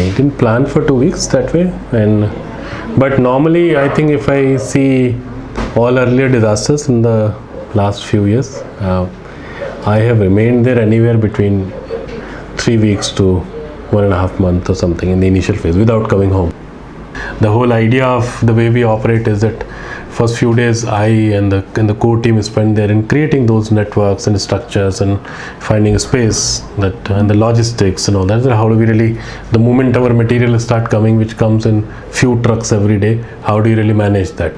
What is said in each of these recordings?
didn't plan for 2 weeks that way. But normally, I think if I see all earlier disasters in the last few years, I have remained there anywhere between 3 weeks to 1.5 months or something in the initial phase without coming home. The whole idea of the way we operate is that first few days I and the core team spend there in creating those networks and structures and finding a space that and the logistics and all that. How do we really, the moment our material start coming, which comes in few trucks every day, how do you really manage that?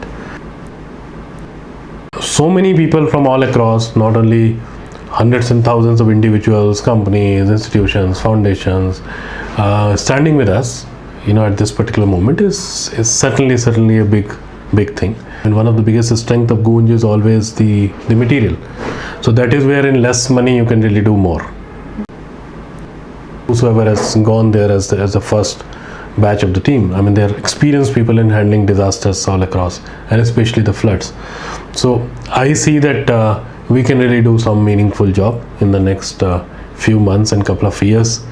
So many people from all across, not only hundreds and thousands of individuals, companies, institutions, foundations, standing with us, at this particular moment is certainly a big thing. And one of the biggest strength of Goonj is always the material. So that is where in less money you can really do more. Whosoever has gone there as the first batch of the team, they are experienced people in handling disasters all across, and especially the floods. So I see that we can really do some meaningful job in the next few months and couple of years.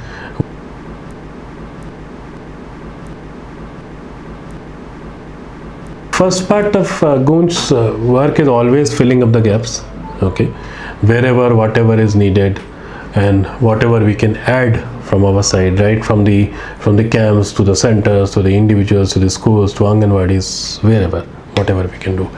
First part of Goonj's work is always filling up the gaps, wherever whatever is needed and whatever we can add from our side, right, from the camps to the centers to the individuals to the schools to Anganwadis, whatever we can do.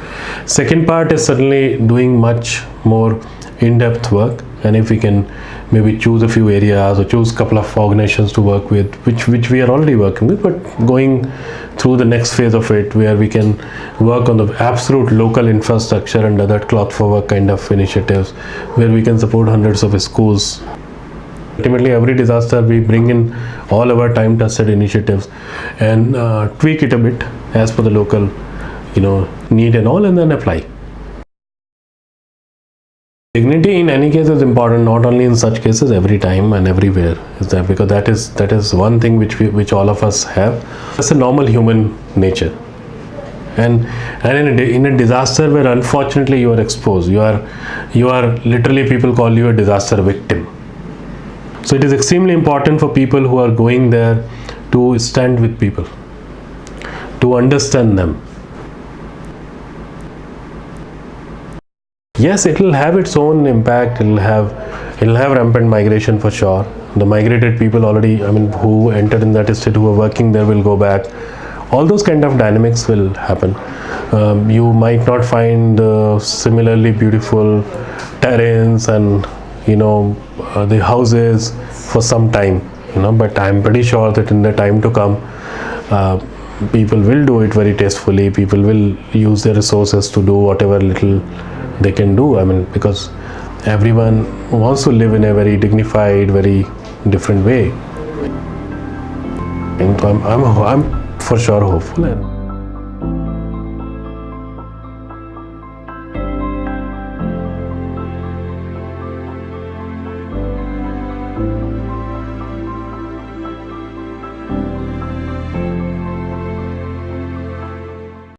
Second part is certainly doing much more in-depth work, and if we can maybe choose a few areas or choose a couple of organizations to work with, which we are already working with, but going through the next phase of it where we can work on the absolute local infrastructure and other cloth for work kind of initiatives where we can support hundreds of schools. Ultimately, every disaster we bring in all our time tested initiatives and tweak it a bit as per the local need and all, and then apply. Dignity in any case is important, not only in such cases, every time and everywhere is there, because that is one thing which all of us have. It's a normal human nature, and in a disaster where unfortunately you are exposed, you are literally, people call you a disaster victim. So it is extremely important for people who are going there to stand with people, to understand them. Yes, it will have its own impact. It'll have rampant migration for sure. The migrated people already, who entered in that state, who are working there, will go back. All those kind of dynamics will happen. You might not find similarly beautiful terrains and the houses for some time, but I'm pretty sure that in the time to come, people will do it very tastefully. People will use their resources to do whatever little they can do, because everyone wants to live in a very dignified, very different way. And I'm for sure hopeful.